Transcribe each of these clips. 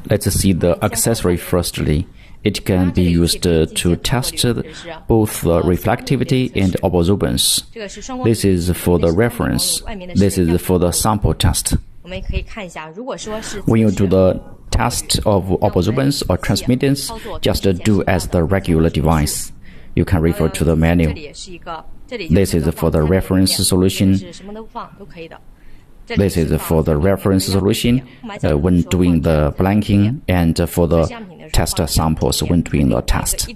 Let's see the accessory firstly. It can be used to test both the reflectivity and absorbance. This is for the reference. This is for the sample test. When you do the test of absorbance or transmittance, just do as the regular device. You can refer to the manual. This is for the reference solution. This is for the reference solution when doing the blanking and for the test samples when doing the test.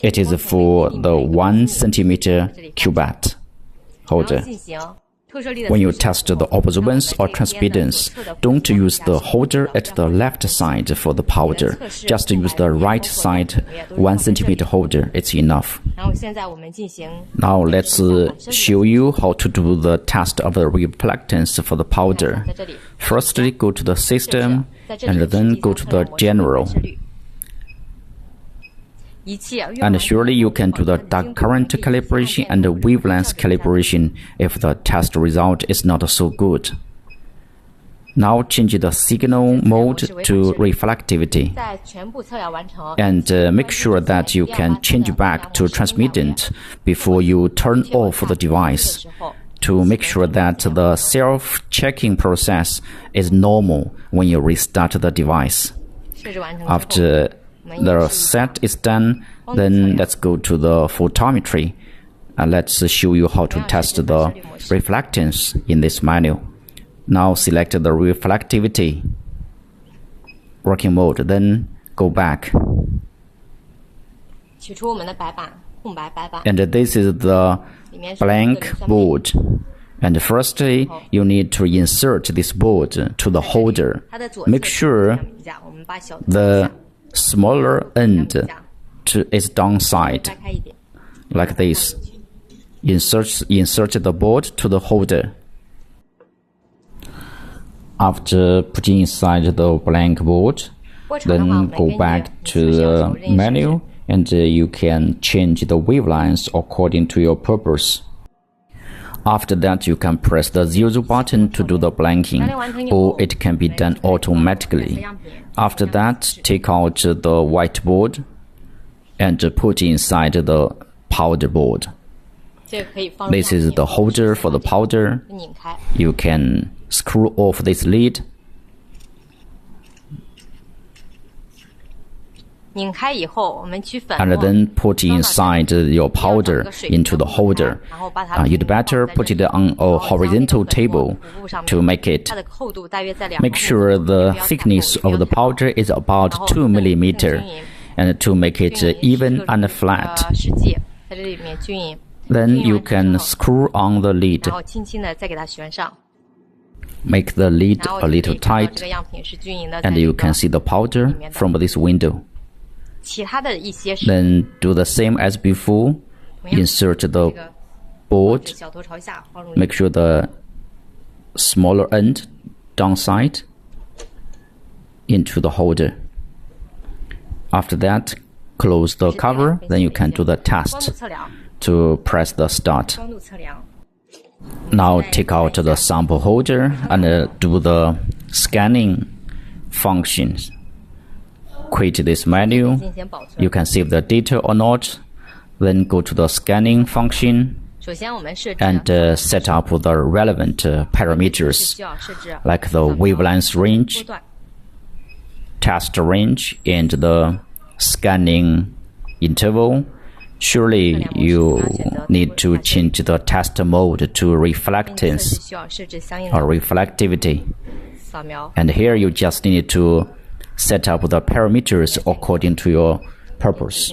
It is for the 1 centimeter cuvette holder. When you test the absorbance or transmittance, don't use the holder at the left side for the powder. Just use the right side 1 centimeter holder. It's enough. Now let's show you how to do the test of the reflectance for the powder. Firstly, go to the system and then go to the general. And surely you can do the dark current calibration and the wavelength calibration if the test result is not so good. Now change the signal mode to reflectivity. And make sure that you can change back to transmittant before you turn off the device, to make sure that the self-checking process is normal when you restart the device. After the set is done, then let's go to the photometry and let's show you how to test the reflectance in this manual. Now select the reflectivity working mode, then go back. And this is the blank board. And firstly, you need to insert this board to the holder. Make sure the smaller end is downside, like this. Insert the board to the holder. After putting inside the blank board, then go back to the menu and you can change the wavelengths according to your purpose. After that, you can press the 0 button to do the blanking, or it can be done automatically. After that, take out the whiteboard and put inside the powder board. This is the holder for the powder. You can screw off this lid. And then put inside your powder into the holder. You'd better put it on a horizontal table to make it. Make sure the thickness of the powder is about 2 millimeters and to make it even and flat. Then you can screw on the lid. Make the lid a little tight and you can see the powder from this window. Then do the same as before. Insert the board. Make sure the smaller end downside into the holder. After that, close the cover. Then you can do the test to press the start. Now take out the sample holder and do the scanning functions. Quit this menu. You can save the data or not. Then go to the scanning function and set up the relevant parameters like the wavelength range, test range, and the scanning interval. Surely you need to change the test mode to reflectance or reflectivity. And here you just need to set up the parameters according to your purpose.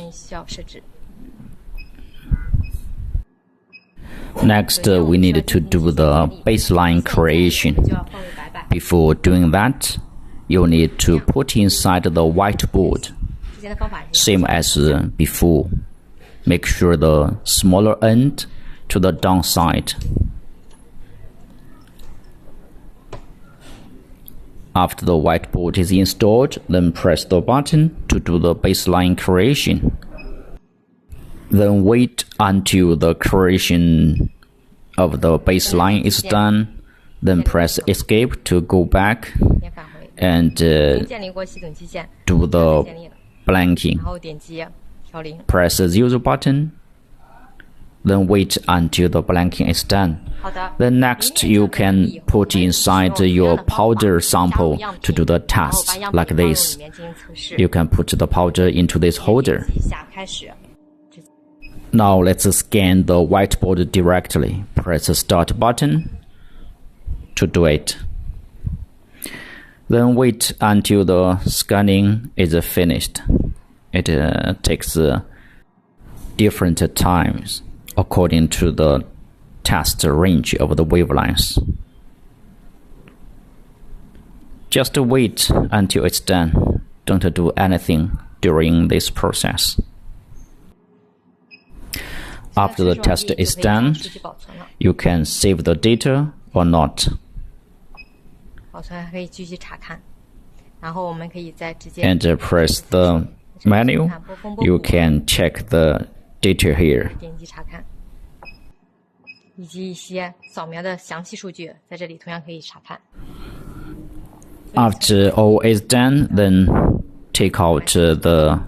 Next, we need to do the baseline creation. Before doing that, you need to put inside the whiteboard, same as before. Make sure the smaller end to the downside. After the whiteboard is installed, then press the button to do the baseline creation. Then wait until the creation of the baseline is done. Then press escape to go back and do the blanking. Press the 0 button, then wait until the blanking is done. Then next you can put inside your powder sample to do the test like this. You can put the powder into this holder. Now let's scan the whiteboard directly. Press the start button to do it. Then wait until the scanning is finished. It takes different times according to the test range of the wavelengths. Just wait until it's done. Don't do anything during this process. After the test is done, you can save the data or not. And press the menu. You can check the data here. After all is done, then take out the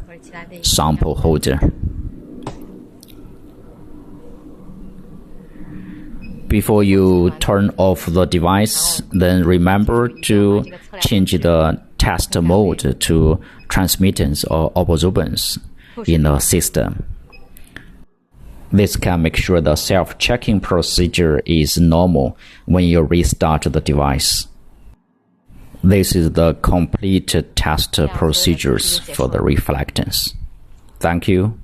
sample holder. Before you turn off the device, then remember to change the test mode to transmittance or absorbance in the system. This can make sure the self-checking procedure is normal when you restart the device. This is the complete test procedures for the reflectance. Thank you.